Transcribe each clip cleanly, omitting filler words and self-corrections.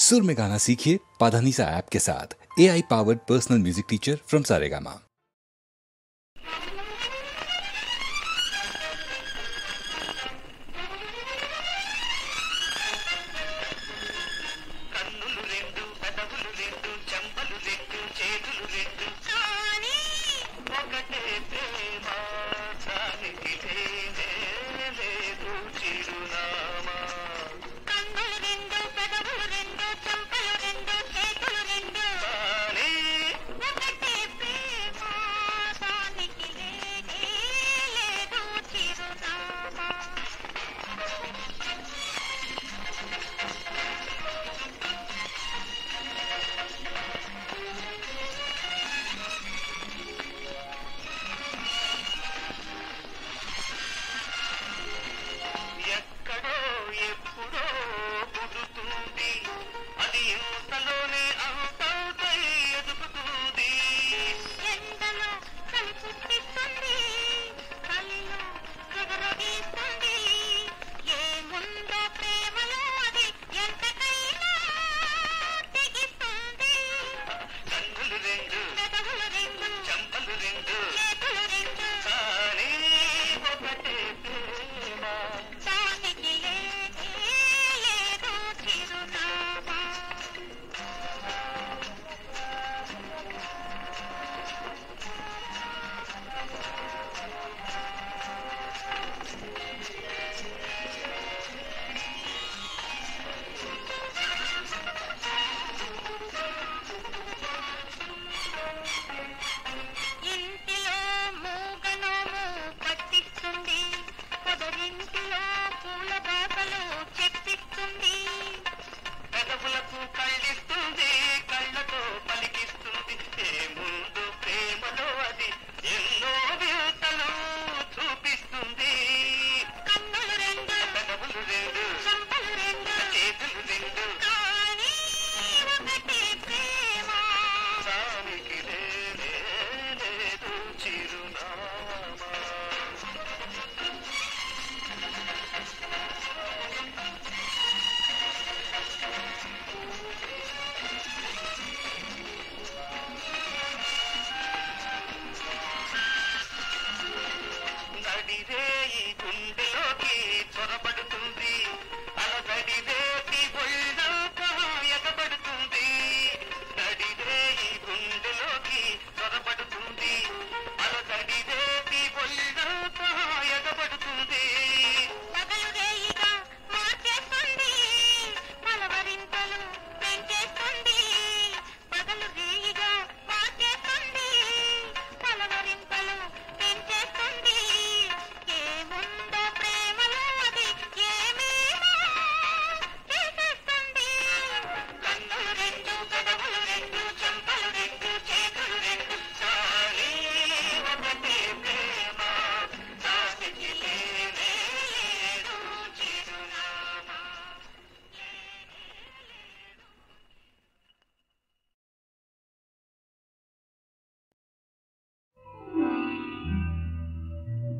सुर में गाना सीखिए पाधानीसा ऐप के साथ। AI powered personal music teacher from Saregama.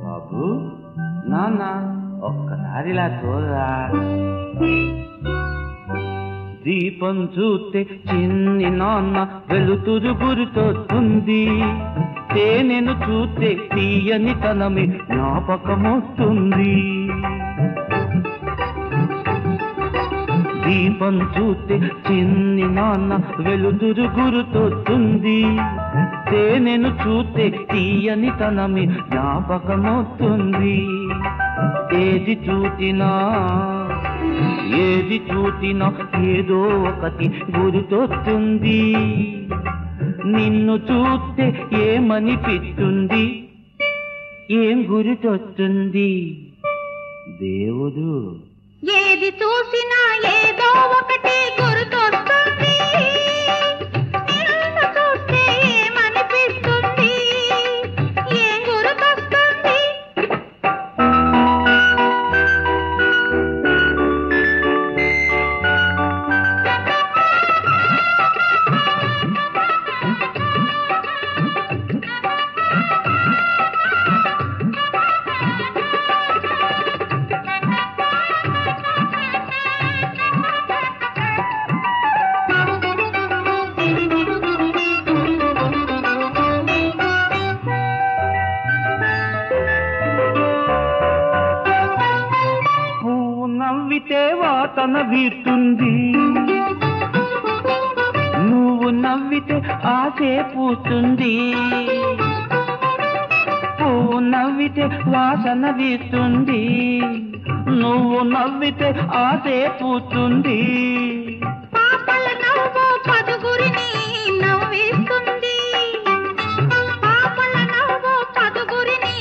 బాబు నాన్న ఒక్కసారిలా చూడరా. దీపం చూస్తే చిన్ని నాన్న వెలుతురు గురితొస్తుంది. తేనెను చూస్తే తీయని తనమే జ్ఞాపకమొస్తుంది. దీపం చూస్తే చిన్ని నాన్న వెలుతురు గురుతొస్తుంది. తేనెను చూస్తే తీయని తనమి జ్ఞాపకమవుతుంది. ఏది చూచినా ఏదో ఒకటి గుర్తొస్తుంది. నిన్ను చూస్తే ఏమనిపిస్తుంది, ఏం గుర్తొస్తుంది దేవుడు. ఏది చూసినా ఏదో ఒకటి గుర్తొస్తుంది. నిన్ను చూస్తే ఏమనిపిస్తుంది, ఏం గుర్తొస్తుంది. వాసన వీస్తుంది నువ్వు నవ్వితే ఆసే పూస్తుంది పువ్వు నవ్వితే వాసన వీస్తుంది నువ్వు నవ్వితే ఆసే పూస్తుంది పాపల నవ్వు పదుగురిని నవ్విస్తుంది పాపల నవ్వు పదుగురిని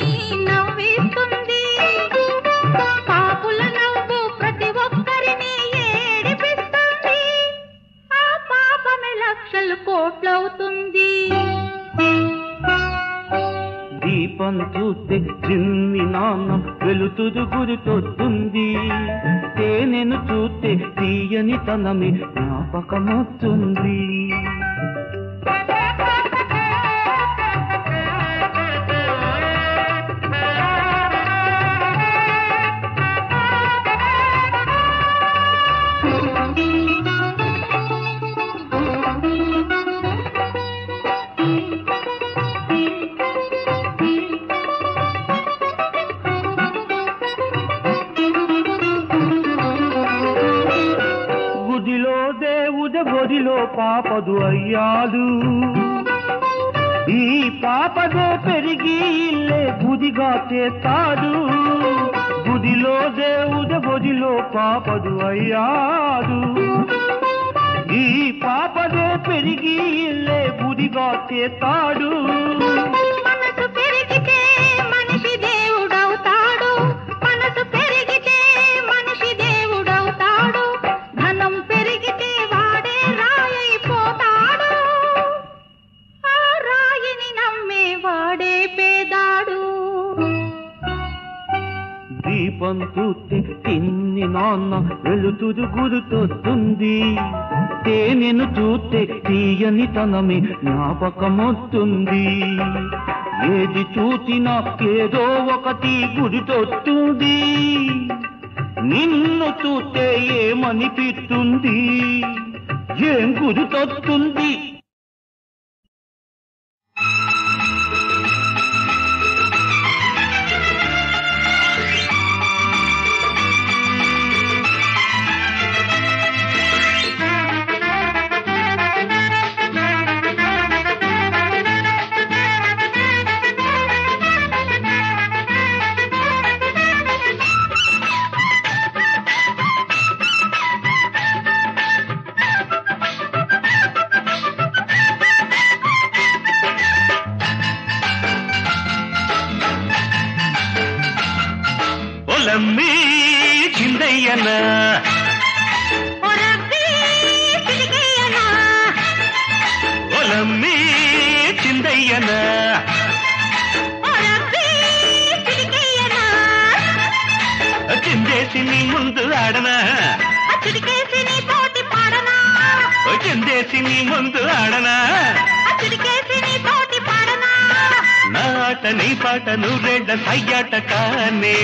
నవ్విస్తుంది పాపుల నవ్వు ప్రతి ఒక్కరిని ఏడిపిస్తుంది ఆ పాపమే లక్షలు కోట్లవుతుంది దీపం చూస్తే చిన్ని నాన్న వెలుతురు గురితొస్తుంది తేనెను చూస్తే తీయని తనమే జ్ఞాపకమొస్తుంది బొడిలో పాపదు అయ్యాడు ఈ పాపదే పెరిగి ఇల్లే గుదిగా చేస్తాడు గుడిలో దేవుడ బొడిలో పాపదు అయ్యాడు ఈ పాపదే పెరిగి ఇల్లే గుదిగా చేస్తాడు మనసు పెరిగితే మనిషి దేవుడవుతాడు మనసు పెరిగితే మనిషి దేవుడవుతాడు ధనం పెరిగితే దీపం చూస్తే తిన్ని నాన్న వెలుతురు గుర్తొస్తుంది తేనెను చూస్తే తీయని తనమే జ్ఞాపకమొస్తుంది ఏది చూసినా ఏదో ఒకటి గుర్తొస్తుంది నిన్ను చూస్తే ఏమనిపిస్తుంది ఏం గుర్తొస్తుంది ఒలమ్మి చిందయ్యనా ఒలమ్మి చిందయ్యనా చిందేసి నీ ముందు ఆడనా చిడికేసి నీ తోటి పాడనా చిందేసి నీ ముందు ఆడనా చిడికేసి నీ తోటి పాడనా నా ఆట నీ పాట నువ్వెడ్డ సయ్యాట కానే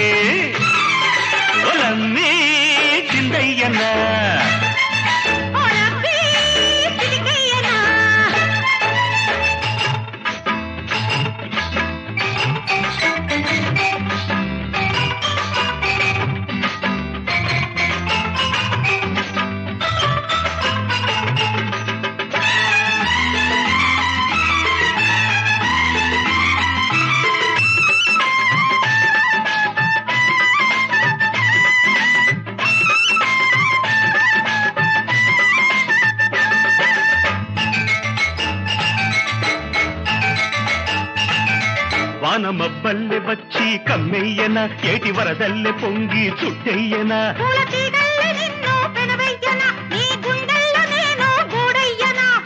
ఒలమ్మి చిందయ్యనా వానమబ్బల్లె వచ్చి కమ్మెయ్యన ఏటి వరదల్లె పొంగి చుట్టెయ్యన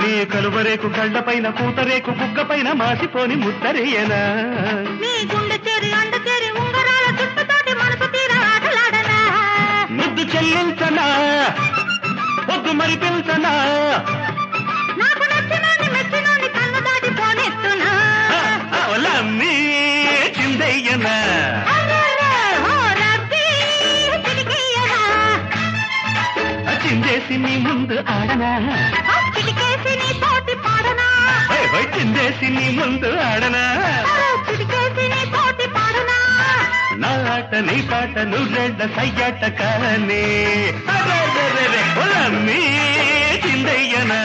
నీ కలువరేకు కళ్ళపైన కూతరేకు బుగ్గపైన మాసిపోని ముద్దరేయనా ముద్దు చెల్లించనా పొద్దు మరి పెంచనా ఒలమ్మి చిందయ్యనా చిందేసి నీ ముందు ఆడనా చిడికేసి నీ తోటి పాడనా చిందేసి నీ ముందు ఆడనా చిడికేసి నీ తోటి పాడనా నా ఆట నీ పాట నువ్వెళ్ళ సయ్యాట కానే పొలమ్మి చిందయ్యనా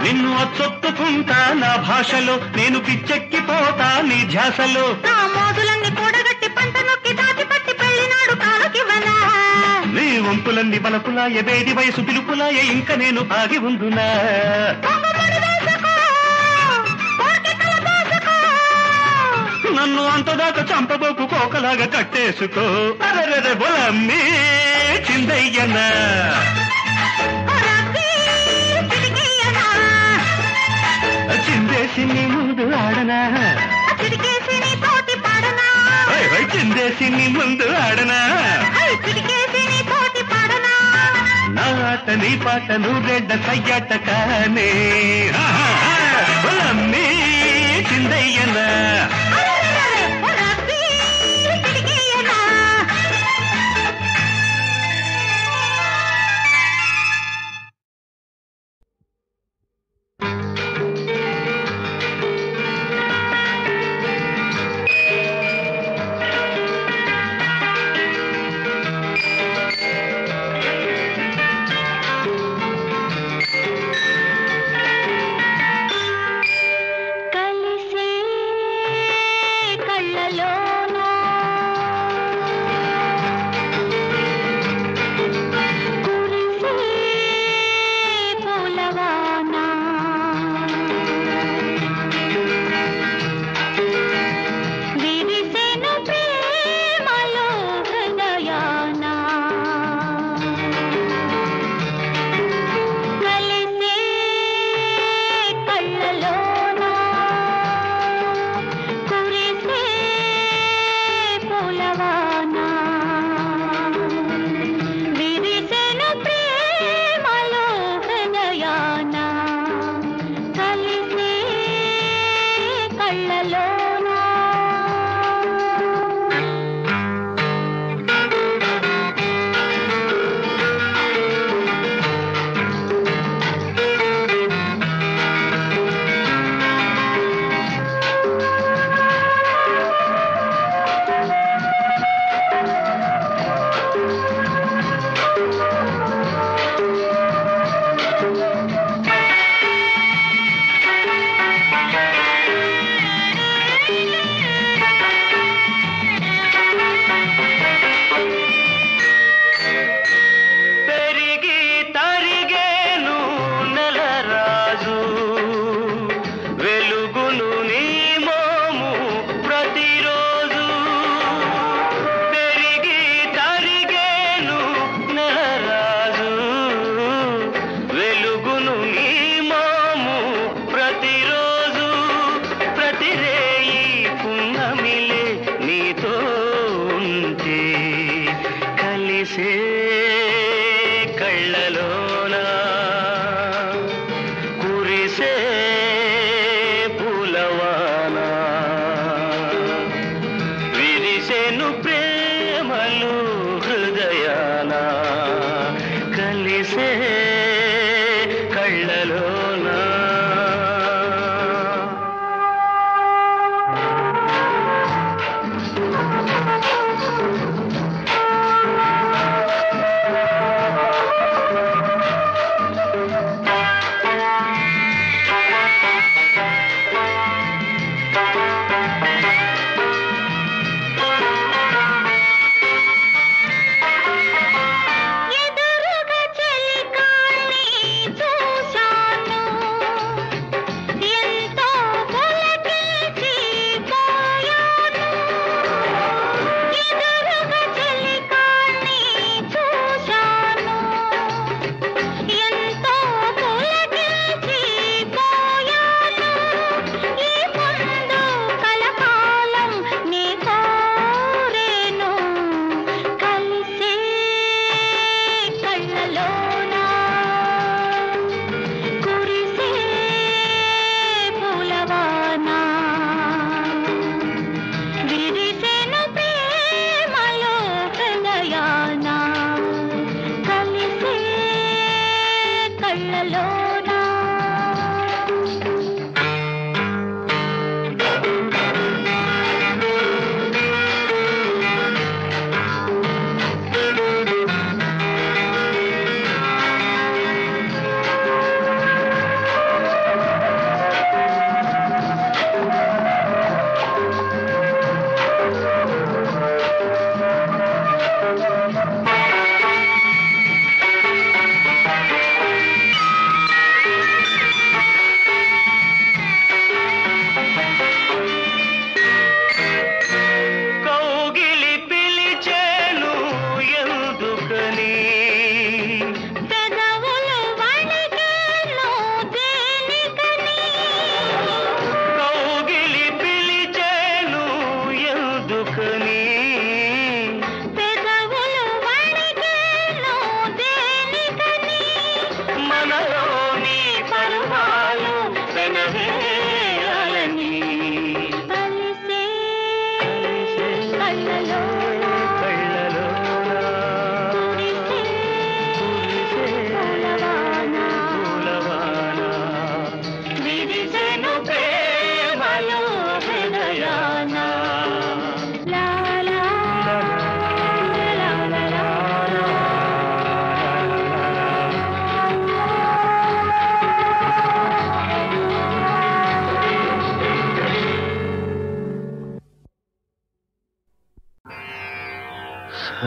నిన్ను అచ్చొత్తుకుంటా నా భాషలో నేను పిచ్చెక్కిపోతా నీ ధ్యాసలో నా మోదులన్నీ కూడగట్టి పంట నొక్కి దాచిపట్టి పెళ్లినాడు కాలకివనా నీ వంపులన్నీ బలపులాయ వేడి వయసు పిలుపులాయ ఇంక నేను ఆగి ఉందునా నన్ను అంతదాకా చంపబోకు కోకలాగా కట్టేసుకో అరెరె బొలమ్మి చిందయ్యనా చిందేసి నీ ముందు ఆడనా చిడికేసి నీ తోటి పాడనా చిందేసి నీ ముందు ఆడనా చిడికేసి నీ తోటి పాడనా నా ఆట నీ పాట నువ్వెడ్డ సయ్యాట కానే పొలమ్మి చిందయ్యనా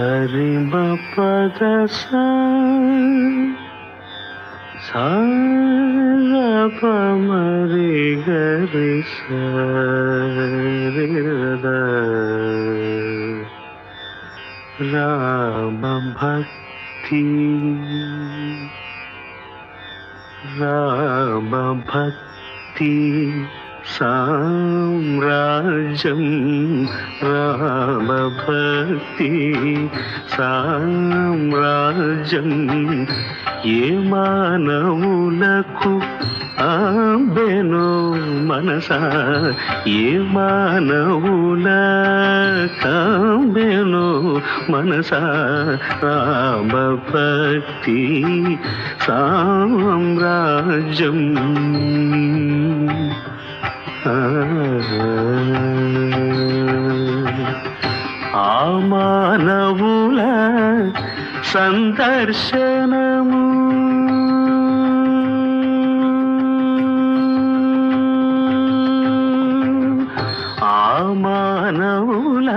సరి మ పద సా సా ర ప మ రి గ రి సా రి ద రామ భక్తి రామ భక్తి సామ్రాజ్యం రామ భక్తి సామ్రాజ్యం ఏ మానవులకు ఆంబెను మనసా ఏ మానవులకాంబెను మనసా రామ భక్తి సామ్రాజ్యం ఆ మానవుల సందర్శనము ఆ మానవుల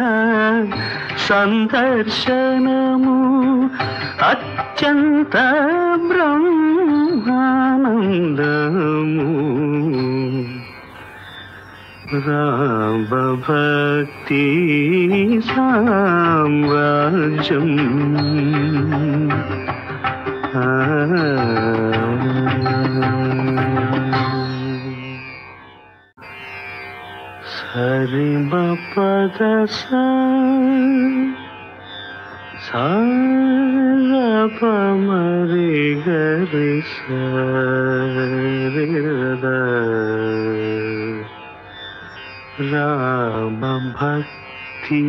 సందర్శనము అత్యంత బ్రహ్మానందము రామ భక్తి సామ్రాజ్యం సరి మ పద సా సా ర ప మ రి గ రి సా రి ద రామ భక్తి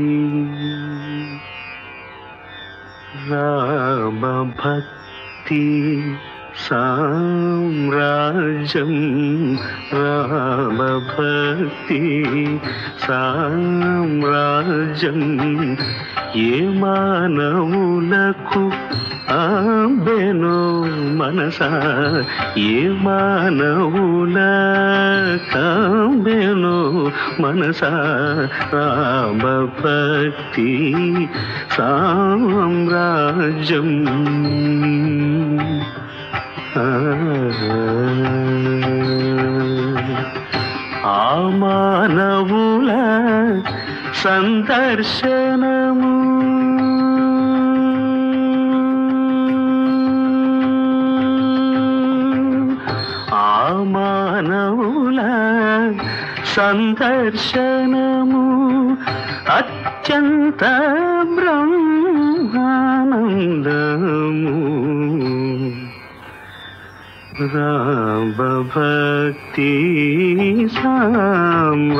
రామ భక్తి సామ్రాజ్యం రామ భక్తి సామ్రాజ్యం ఏ మానవులకు ఆంబెను మనసా ఏ మానవులకాంబెను మనసా రామ భక్తి సామ్రాజ్యం ఆ మానవుల సందర్శనము ఆ మానవుల సందర్శనము అత్యంత బ్రహ్మానందము రామ భక్తి సామ్రాజ్యం